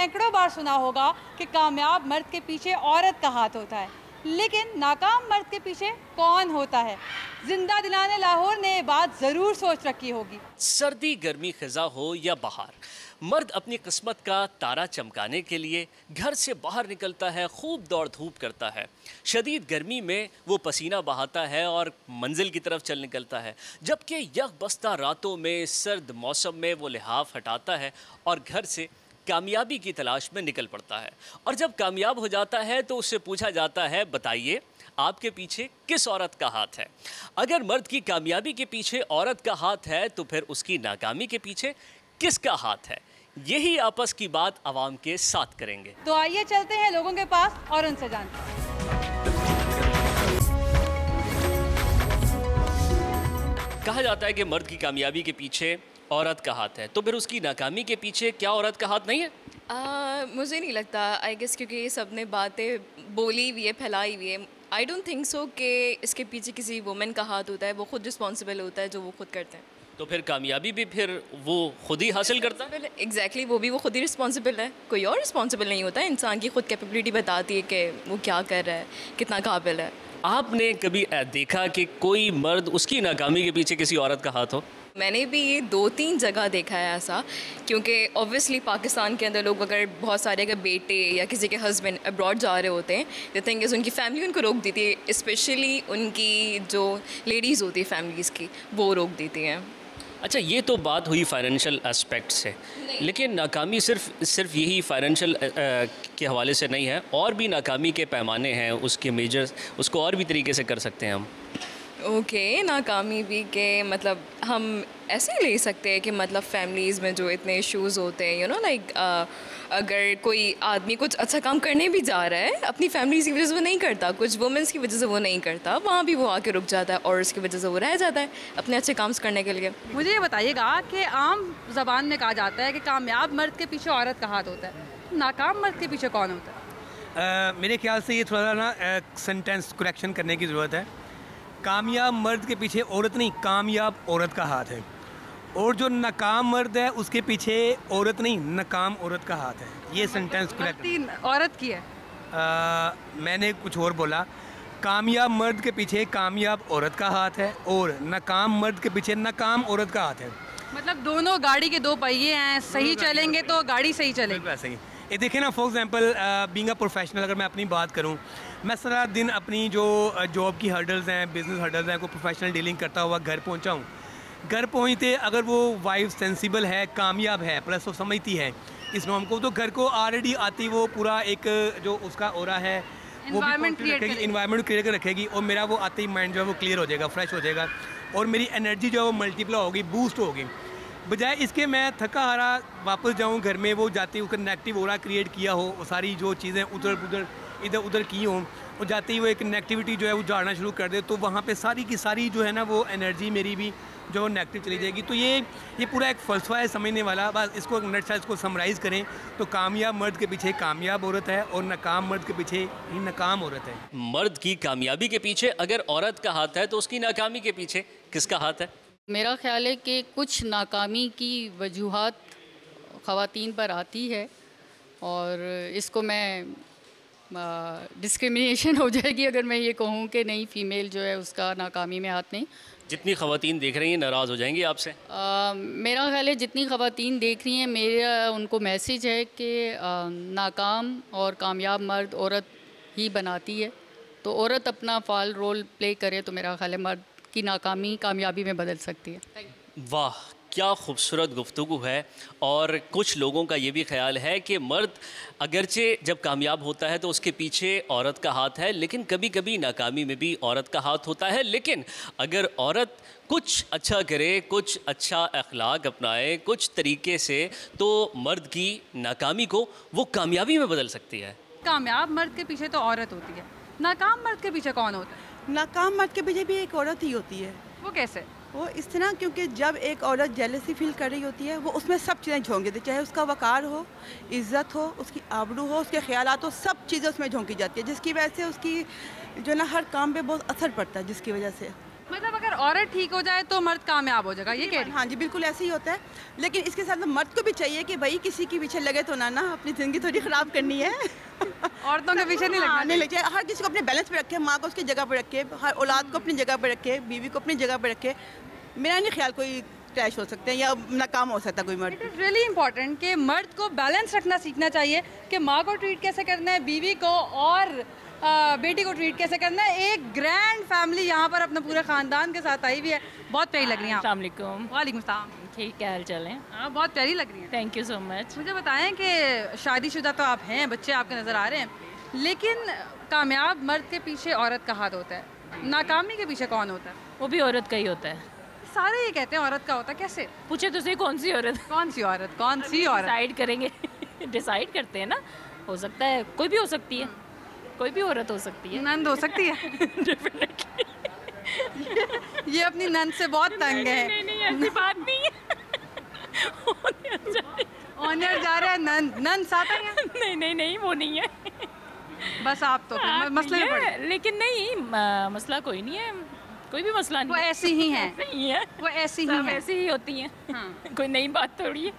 सैकड़ों बार सुना होगा कि कामयाब मर्द के पीछे औरत का हाथ होता है, लेकिन नाकाम मर्द के पीछे कौन होता है? जिंदा दिलाने लाहौर ने ये बात ज़रूर सोच रखी होगी। सर्दी गर्मी खिजा हो या बहार, मर्द अपनी किस्मत का तारा चमकाने के लिए घर से बाहर निकलता है, खूब दौड़ धूप करता है। शदीद गर्मी में वो पसीना बहाता है और मंजिल की तरफ चल निकलता है, जबकि यकबस्ता रातों में सर्द मौसम में वो लिहाफ हटाता है और घर से कामयाबी की तलाश में निकल पड़ता है। और जब कामयाब हो जाता है तो उससे पूछा जाता है, बताइए आपके पीछे किस औरत का हाथ है? अगर मर्द की कामयाबी के पीछे औरत का हाथ है तो फिर उसकी नाकामी के पीछे किसका हाथ है? यही आपस की बात आवाम के साथ करेंगे। तो आइए चलते हैं लोगों के पास और उनसे जानते हैं। कहा जाता है कि मर्द की कामयाबी के पीछे औरत का हाथ है, तो फिर उसकी नाकामी के पीछे क्या औरत का हाथ नहीं है? मुझे नहीं लगता, आई गेस, क्योंकि ये सब ने बातें बोली हुई है, फैलाई हुई है। आई डोंट थिंक सो कि इसके पीछे किसी वुमेन का हाथ होता है। वो खुद रिस्पॉन्सिबल होता है जो वो खुद करते हैं। तो फिर कामयाबी भी फिर वो खुद ही हासिल करता है? एग्जैक्टली, वो खुद ही रिस्पॉन्सिबल है, कोई और रिस्पॉन्सिबल नहीं होता है। इंसान की खुद कैपेबिलिटी बताती है कि वो क्या कर रहा है, कितना काबिल है। आपने कभी देखा कि कोई मर्द उसकी नाकामी के पीछे किसी औरत का हाथ हो? मैंने भी ये 2-3 जगह देखा है ऐसा, क्योंकि ऑब्वियसली पाकिस्तान के अंदर लोग अगर बहुत सारे अगर बेटे या किसी के हस्बैंड अब्रॉड जा रहे होते हैं, द थिंग इज़ उनकी फैमिली उनको रोक देती है, स्पेशली उनकी जो लेडीज़ होती है फैमिलीज़ की, वो रोक देती हैं। अच्छा, ये तो बात हुई फाइनेंशियल एस्पेक्ट से, लेकिन नाकामी सिर्फ यही फाइनेंशियल के हवाले से नहीं है, और भी नाकामी के पैमाने हैं, उसके मेजर्स, उसको और भी तरीके से कर सकते हैं हम। ओके, नाकामी भी के मतलब हम ऐसे ही ले सकते हैं कि मतलब फैमिलीज़ में जो इतने इश्यूज़ होते हैं, लाइक अगर कोई आदमी कुछ अच्छा काम करने भी जा रहा है, अपनी फैमिली की वजह से वो नहीं करता, कुछ वुमेंस की वजह से वो नहीं करता, वहाँ भी वो आके रुक जाता है और उसकी वजह से वो रह जाता है अपने अच्छे काम करने के लिए। मुझे ये बताइएगा कि आम ज़बान में कहा जाता है कि कामयाब मर्द के पीछे औरत का हाथ होता है, नाकाम मर्द के पीछे कौन होता है? मेरे ख्याल से ये थोड़ा ना सेंटेंस करेक्शन करने की ज़रूरत है। कामयाब मर्द के पीछे औरत नहीं, कामयाब औरत का हाथ है। और जो नाकाम मर्द है उसके पीछे औरत नहीं, नाकाम औरत का हाथ है। ये सेंटेंस करेक्ट औरत की है। मैंने कुछ और बोला। कामयाब मर्द के पीछे कामयाब औरत का हाथ है और नाकाम मर्द के पीछे नाकाम औरत का हाथ है। मतलब दोनों गाड़ी के दो पहिए हैं, सही चलेंगे तो गाड़ी सही चलेगी। वैसे ही ये देखिए ना, for example being a professional, अगर मैं अपनी बात करूं, मैं सारा दिन अपनी जो जॉब की हर्डल्स हैं, बिजनेस हर्डल्स हैं, को प्रोफेशनल डीलिंग करता हुआ घर पहुंचा हूं। घर पहुंचते अगर वो वाइफ सेंसिबल है, कामयाब है, प्लस वो समझती है इस नॉर्म को, तो घर को ऑलरेडी आती वो पूरा एक जो उसका ओरा है वो इन्वायरमेंट क्रिएट कर रखेगी, और मेरा वो आते ही माइंड जो है वो क्लियर हो जाएगा, फ्रेश हो जाएगा, और मेरी एनर्जी जो है वो मल्टीप्लाई होगी, बूस्ट होगी। बजाय इसके मैं थका हारा वापस जाऊं घर में, वो जाती उसका नेगेटिव ओरा क्रिएट किया हो, वो सारी जो चीज़ें इधर उधर की हों, वो जाते ही वो एक नेगेटिविटी जो है वो झाड़ना शुरू कर दे, तो वहाँ पे सारी की सारी जो है ना वो एनर्जी मेरी भी जो नेगेटिव चली जाएगी। तो ये पूरा एक फ़लसफ़ा है समझने वाला। बस इसको नटशा इसको समराइज़ करें तो कामयाब मर्द के पीछे कामयाब औरत है और नाकाम मर्द के पीछे ही नाकाम औरत है। मर्द की कामयाबी के पीछे अगर औरत का हाथ है तो उसकी नाकामी के पीछे किसका हाथ है? मेरा ख्याल है कि कुछ नाकामी की वजूहात ख़वातीन पर आती है, और इसको मैं डिस्क्रिमिनेशन हो जाएगी अगर मैं ये कहूँ कि नहीं, फ़ीमेल जो है उसका नाकामी में हाथ नहीं। जितनी ख़वातीन देख रही हैं नाराज़ हो जाएंगी आपसे? मेरा ख्याल है जितनी ख़वातीन देख रही हैं, मेरा उनको मैसेज है कि नाकाम और कामयाब मर्द औरत ही बनाती है, तो औरत अपना फ़ाल रोल प्ले करे तो मेरा ख्याल है मर्द की नाकामी कामयाबी में बदल सकती है। वाह, क्या खूबसूरत गुफ्तगू है। और कुछ लोगों का ये भी ख्याल है कि मर्द अगरचे जब कामयाब होता है तो उसके पीछे औरत का हाथ है, लेकिन कभी कभी नाकामी में भी औरत का हाथ होता है। लेकिन अगर औरत कुछ अच्छा करे, कुछ अच्छा अखलाक अपनाए, कुछ तरीके से, तो मर्द की नाकामी को वो कामयाबी में बदल सकती है। कामयाब मर्द के पीछे तो औरत होती है, नाकाम मर्द के पीछे कौन होता है? नाकाम मर्द के पीछे भी एक औरत ही होती है। वो कैसे? वो इस तरह, क्योंकि जब एक औरत जेलसी फील कर रही होती है, वो उसमें सब चीज़ें झोंक देती है, चाहे उसका वकार हो, इज़्ज़त हो, उसकी आबरू हो, उसके ख्यालात हो, सब चीज़ें उसमें झोंकी जाती है, जिसकी वजह से उसकी जो ना हर काम पे बहुत असर पड़ता है, जिसकी वजह से मतलब अगर औरत ठीक हो जाए तो मर्द कामयाब हो जाएगा, ये कह रही हैं? हाँ जी, बिल्कुल ऐसे ही होता है। लेकिन इसके साथ मर्द को भी चाहिए कि भाई किसी के पीछे लगे तो ना अपनी ज़िंदगी थोड़ी ख़राब करनी है। औरतों के पीछे नहीं लगना नहीं लग जाए, हर किसी को अपने बैलेंस पे रखे, माँ को उसकी जगह पे रखे, हर औलाद को अपनी जगह पे रखे, बीवी को अपनी जगह पे रखे। मेरा नहीं ख्याल कोई क्रैश हो सकते हैं या नाकाम हो सकता है कोई मर्द। इट इज़ रियली इंपॉर्टेंट कि मर्द को बैलेंस रखना सीखना चाहिए कि माँ को ट्रीट कैसे करना है, बीवी को और बेटी को ट्रीट कैसे करना है। एक ग्रैंड फैमिली यहाँ पर अपने पूरे ख़ानदान के साथ आई हुई है, बहुत प्यारी लग रही हैं आप। अस्सलाम वालेकुम। वालेकुम सलाम। ठीक है, हाल चाल है? हाँ, बहुत प्यारी लग रही हैं। Thank you so much. मुझे बताएं कि शादीशुदा तो आप हैं, बच्चे आपके नज़र आ रहे हैं, लेकिन कामयाब मर्द के पीछे औरत का हाथ होता है, नाकामी के पीछे कौन होता है? वो भी औरत का ही होता है। सारे ये कहते हैं औरत का होता है, कैसे? पूछे तो सही कौन सी औरत? कौन सी औरत? कौन सी औरत? डिसाइड करेंगे डिसाइड करते हैं ना। हो सकता है कोई भी हो सकती है, कोई भी औरत हो सकती है। नंद हो सकती है। ये अपनी नंद से बहुत तंग है। नहीं नहीं, ऐसी बात नहीं है। ऑनर जा रहा है, नंद नंद साथ है यहाँ? नहीं नहीं नहीं, वो नहीं है। बस आप तो फिर मसले में पड़े। लेकिन नहीं, मसला कोई नहीं है, कोई भी मसला नहीं। वो ऐसी ही हैं। नहीं है, वो ऐसी ही सब हैं। ऐसी ही होती हैं। हाँ। कोई नई बात थोड़ी है,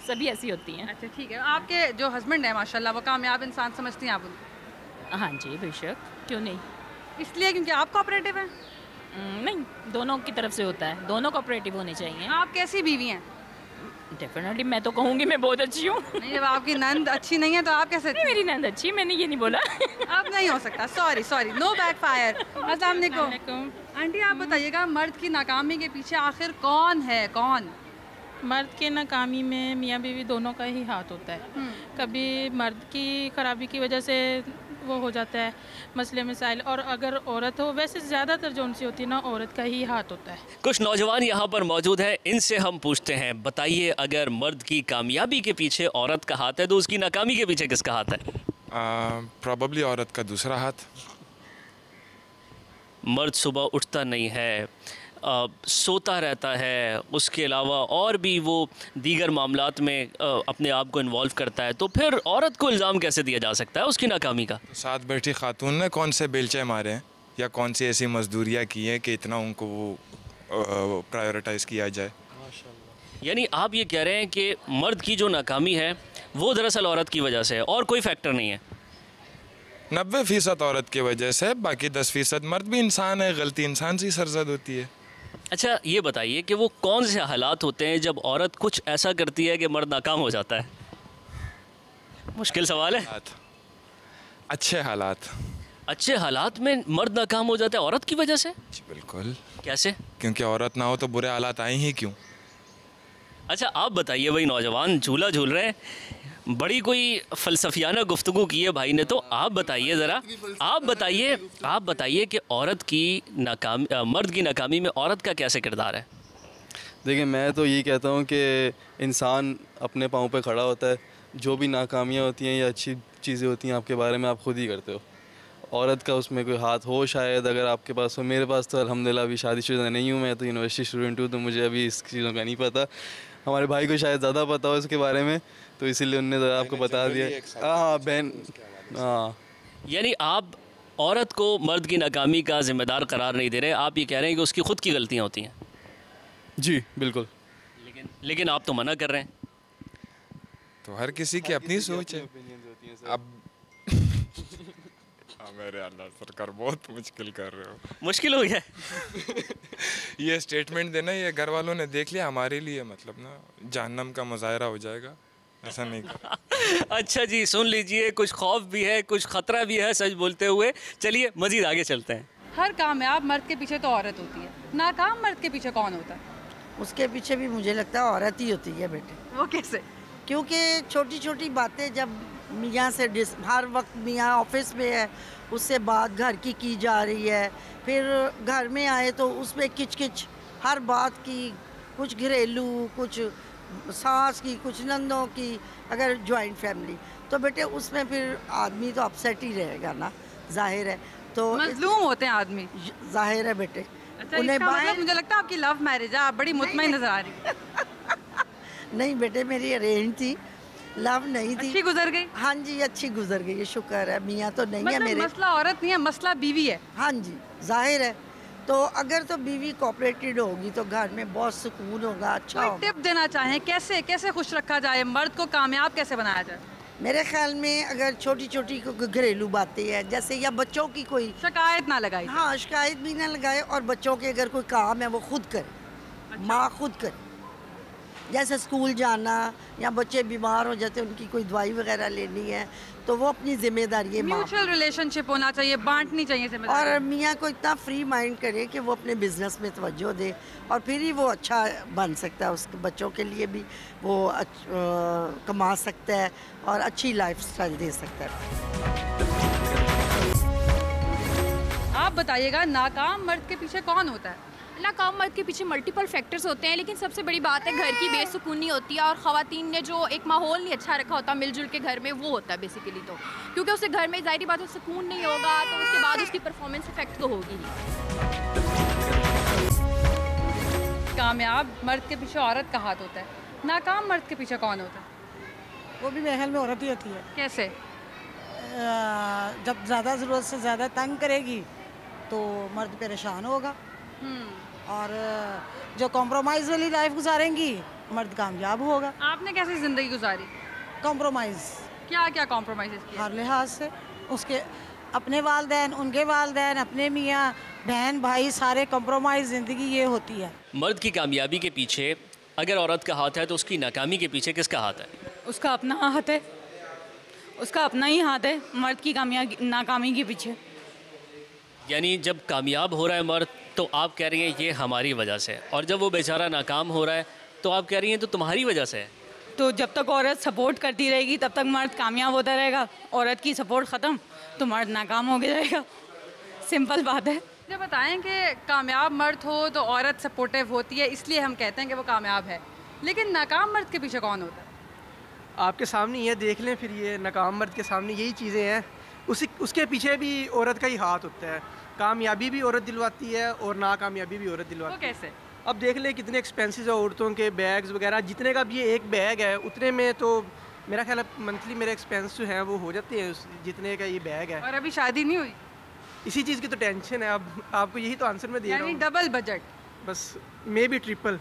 सभी ऐसी होती हैं। अच्छा ठीक है, आपके जो हस्बैंड है माशाल्लाह वो कामयाब इंसान समझती हैं आप उनको? हाँ जी, बेशक, क्यों नहीं। इसलिए क्योंकि आप कोऑपरेटिव हैं? नहीं, दोनों की तरफ से होता है, दोनों कोऑपरेटिव होने चाहिए। आप कैसी बीवी हैं? डेफिनेटली मैं तो कहूँगी मैं बहुत अच्छी हूँ। नहीं, जब आपकी नंद अच्छी नहीं है तो आप कैसे? नहीं, मेरी नंद अच्छी, मैंने ये नहीं बोला। अब नहीं हो सकता, सॉरी सॉरी, नो बैकफायर। अस्सलाम वालेकुम। आंटी आप बताइएगा, मर्द की नाकामी के पीछे आखिर कौन है, कौन? मर्द के नाकामी में मियाँ बीवी दोनों का ही हाथ होता है। कभी मर्द की खराबी की वजह से वो हो जाता है मसले मसाइल, और अगर औरत हो, वैसे ज़्यादातर जो उनसी होती है ना, औरत का ही हाथ होता है। कुछ नौजवान यहाँ पर मौजूद हैं, इनसे हम पूछते हैं, बताइए अगर मर्द की कामयाबी के पीछे औरत का हाथ है तो उसकी नाकामी के पीछे किसका हाथ है? प्रॉबली औरत का दूसरा हाथ। मर्द सुबह उठता नहीं है, सोता रहता है, उसके अलावा और भी वो दीगर मामलात में अपने आप को इन्वॉल्व करता है, तो फिर औरत को इल्ज़ाम कैसे दिया जा सकता है उसकी नाकामी का? तो साथ बैठी खातून ने कौन से बेलचे मारे हैं या कौन सी ऐसी मजदूरियाँ की हैं कि इतना उनको वो प्रायोरिटाइज़ किया जाए? यानी आप ये कह रहे हैं कि मर्द की जो नाकामी है वो दरअसल औरत की वजह से है और कोई फैक्टर नहीं है? 90% औरत की वजह से, बाकी 10% मर्द भी इंसान है, गलती इंसान से सरजद होती है। अच्छा ये बताइए कि वो कौन से हालात होते हैं जब औरत कुछ ऐसा करती है कि मर्द नाकाम हो जाता है? मुश्किल सवाल है। अच्छे हालात। अच्छे हालात में मर्द नाकाम हो जाता है औरत की वजह से? जी बिल्कुल। कैसे? क्योंकि औरत ना हो तो बुरे हालात आए ही क्यों? अच्छा आप बताइए, भाई नौजवान झूला झूल रहे हैं, बड़ी कोई फ़लसफियाना गुफ्तगू की है भाई ने, तो आप बताइए ज़रा, आप बताइए कि औरत की मर्द की नाकामी में औरत का कैसे किरदार है? देखिए, मैं तो यही कहता हूँ कि इंसान अपने पाँव पे खड़ा होता है, जो भी नाकामियाँ होती हैं या अच्छी चीज़ें होती हैं आपके बारे में आप खुद ही करते हो। औरत का उसमें कोई हाथ हो शायद, अगर आपके पास हो। मेरे पास तो अल्हम्दुलिल्लाह अभी शादीशुदा नहीं हूँ, मैं तो यूनिवर्सिटी स्टूडेंट हूँ, तो मुझे अभी इस चीज़ों का नहीं पता। हमारे भाई को शायद ज़्यादा पता हो इसके बारे में, तो इसीलिए उन्होंने आपको बता दिया। हाँ बहन, हाँ। यानी आप औरत को मर्द की नाकामी का ज़िम्मेदार करार नहीं दे रहे, आप ये कह रहे हैं कि उसकी खुद की गलतियाँ होती हैं? जी बिल्कुल। लेकिन आप तो मना कर रहे हैं। तो हर किसी की अपनी सोच है। अब मेरे अल्लाह सरकार बहुत मुश्किल कर रहे हो। मुश्किल हो गया ये स्टेटमेंट देना, ये घर वालों ने देख लिया, हमारे लिए मतलब ना जहन्नम का मुजाहरा हो जाएगा, ऐसा नहीं कर। अच्छा जी, सुन लीजिए, कुछ खौफ भी है, कुछ ख़तरा भी है सच बोलते हुए। चलिए मज़ीद आगे चलते हैं। हर कामयाब मर्द के पीछे तो औरत होती है, नाकाम मर्द के पीछे कौन होता है? उसके पीछे भी मुझे लगता है औरत ही होती है बेटे। वो कैसे? क्योंकि छोटी छोटी बातें जब मियाँ से हर वक्त मियाँ ऑफिस में है, उससे बात घर की जा रही है, फिर घर में आए तो उसमें किचकिच हर बात की, कुछ घरेलू, कुछ सास की, कुछ नंदों की, अगर जॉइंट फैमिली तो बेटे उसमें फिर आदमी तो अपसेट ही रहेगा ना, जाहिर है। तो मजलूम होते हैं आदमी, जाहिर है बेटे। अच्छा, उन्हें मतलब मुझे लगता है आपकी लव मैरिज है, आप बड़ी मुतमईन नजर आ रही है। नहीं बेटे, मेरी अरेंज थी, लव नहीं थी। अच्छी गुजर गई? हाँ जी अच्छी गुजर गई, शुक्र है। मियाँ तो नहीं है मेरे। मसला औरत नहीं है, मसला बीवी है। हाँ जी, जाहिर है। तो अगर तो बीवी कोऑपरेटेड होगी तो घर में बहुत सुकून होगा, अच्छा कोई होगा। टिप देना चाहें कैसे कैसे खुश रखा जाए, मर्द को कामयाब कैसे बनाया जाए? मेरे ख्याल में अगर छोटी छोटी घरेलू बातें हैं जैसे, या बच्चों की कोई शिकायत ना लगाई, हाँ शिकायत भी ना लगाए, और बच्चों के अगर कोई काम है वो खुद करे, माँ खुद करे। जैसे स्कूल जाना या बच्चे बीमार हो जाते हैं, उनकी कोई दवाई वगैरह लेनी है तो वो अपनी जिम्मेदारी है। म्यूचुअल रिलेशनशिप होना चाहिए, बांटनी चाहिए जिम्मेदारी। और मियाँ को इतना फ्री माइंड करे कि वो अपने बिजनेस में तवज्जो दे, और फिर ही वो अच्छा बन सकता है, उसके बच्चों के लिए भी वो कमा सकता है और अच्छी लाइफस्टाइल दे सकता है। आप बताइएगा, नाकाम मर्द के पीछे कौन होता है? नाकाम मर्द के पीछे मल्टीपल फैक्टर्स होते हैं, लेकिन सबसे बड़ी बात है घर की बेसुकूनी होती है, और ख़वातीन ने जो एक माहौल नहीं अच्छा रखा होता मिलजुल के घर में, वो होता है बेसिकली। तो क्योंकि उससे घर में ज़ाहिर बात है सुकून नहीं होगा, तो उसके बाद उसकी परफॉर्मेंस इफेक्ट तो होगी ही। कामयाब मर्द के पीछे औरत का हाथ होता है, नाकाम मर्द के पीछे कौन होता है? वो भी मेरे ख्याल में औरत ही होती है। कैसे? जब ज़्यादा ज़रूरत से ज़्यादा तंग करेगी तो मर्द परेशान होगा, और जो कॉम्प्रोमाइज़ वाली लाइफ गुजारेंगी मर्द कामयाब होगा। आपने कैसी ज़िंदगी गुजारी? कॉम्प्रोमाइज़। क्या क्या कॉम्प्रोमाइज़ किए? हर लिहाज से, उसके अपने वालदैन, उनके वालदैन, अपने मियाँ बहन भाई, सारे कॉम्प्रोमाइज़ ज़िंदगी ये होती है। मर्द की कामयाबी के पीछे अगर औरत का हाथ है तो उसकी नाकामी के पीछे किसका हाथ है? उसका अपना हाथ है, उसका अपना ही हाथ है मर्द की नाकामी के पीछे। यानी जब कामयाब हो रहा है मर्द तो आप कह रही हैं ये हमारी वजह से, और जब वो बेचारा नाकाम हो रहा है तो आप कह रही हैं तो तुम्हारी वजह से है। तो जब तक औरत सपोर्ट करती रहेगी तब तक मर्द कामयाब होता रहेगा, औरत की सपोर्ट ख़त्म तो मर्द नाकाम हो जाएगा। सिंपल बात है। मुझे बताएं कि कामयाब मर्द हो तो औरत सपोर्टिव होती है, इसलिए हम कहते हैं कि वो कामयाब है, लेकिन नाकाम मर्द के पीछे कौन होता है? आपके सामने ये देख लें, फिर ये नाकाम मर्द के सामने यही चीज़ें हैं, उसके पीछे भी औरत का ही हाथ होता है। कामयाबी भी औरत दिलवाती है और नाकामयाबी भी औरत दिलवाती है। वो कैसे? अब देख ले कितने एक्सपेंसिव है औरतों के बैग्स वगैरह, जितने का भी ये एक बैग है उतने में तो मेरा ख्याल है मंथली मेरे एक्सपेंस जो हैं वो हो जाते हैं जितने का ये बैग है। और अभी शादी नहीं हुई? इसी चीज़ की तो टेंशन है। अब आपको यही तो आंसर मैं दे रहा हूँ, डबल बजट, बस मे बी ट्रिपल।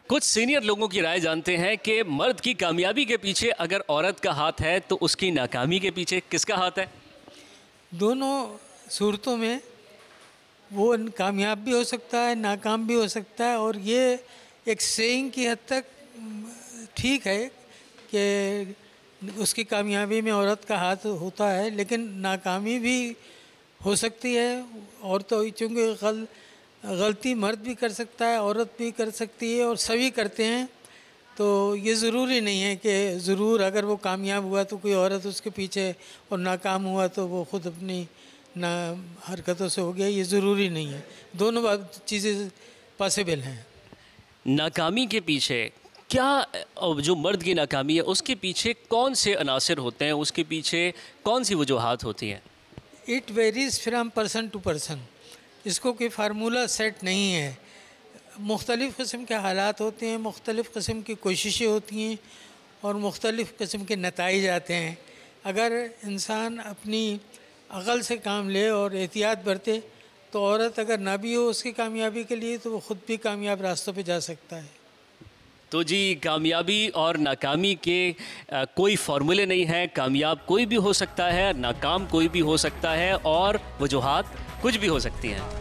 कुछ सीनियर लोगों की राय जानते हैं कि मर्द की कामयाबी के पीछे अगर औरत का हाथ है तो उसकी नाकामी के पीछे किसका हाथ है? दोनों सूरतों में वो कामयाब भी हो सकता है, नाकाम भी हो सकता है, और ये एक सेइंग की हद तक ठीक है कि उसकी कामयाबी में औरत का हाथ होता है, लेकिन नाकामी भी हो सकती है। और तो चूँकि गलती मर्द भी कर सकता है, औरत भी कर सकती है, और सभी करते हैं, तो ये ज़रूरी नहीं है कि ज़रूर अगर वो कामयाब हुआ तो कोई औरत उसके पीछे, और नाकाम हुआ तो वो ख़ुद अपनी ना हरकतों से हो गया, ये ज़रूरी नहीं है। दोनों चीज़ें पॉसिबल हैं। नाकामी के पीछे क्या, जो मर्द की नाकामी है उसके पीछे कौन से अनासर होते हैं, उसके पीछे कौन सी वजूहात होती हैं? It varies from person to person, इसको कोई फार्मूला सेट नहीं है। मुख्तलिफ़ किस्म के हालात होते हैं, मुख्तलिफ़ किस्म की कोशिशें होती हैं, और मुख्तलिफ़ किस्म के नताइज आते हैं। अगर इंसान अपनी अक़ल से काम ले और एहतियात बरते तो औरत अगर ना भी हो उसकी कामयाबी के लिए तो वो ख़ुद भी कामयाब रास्तों पे जा सकता है। तो जी, कामयाबी और नाकामी के कोई फार्मूले नहीं है। कामयाब कोई भी हो सकता है, नाकाम कोई भी हो सकता है, और वजूहात कुछ भी हो सकती हैं।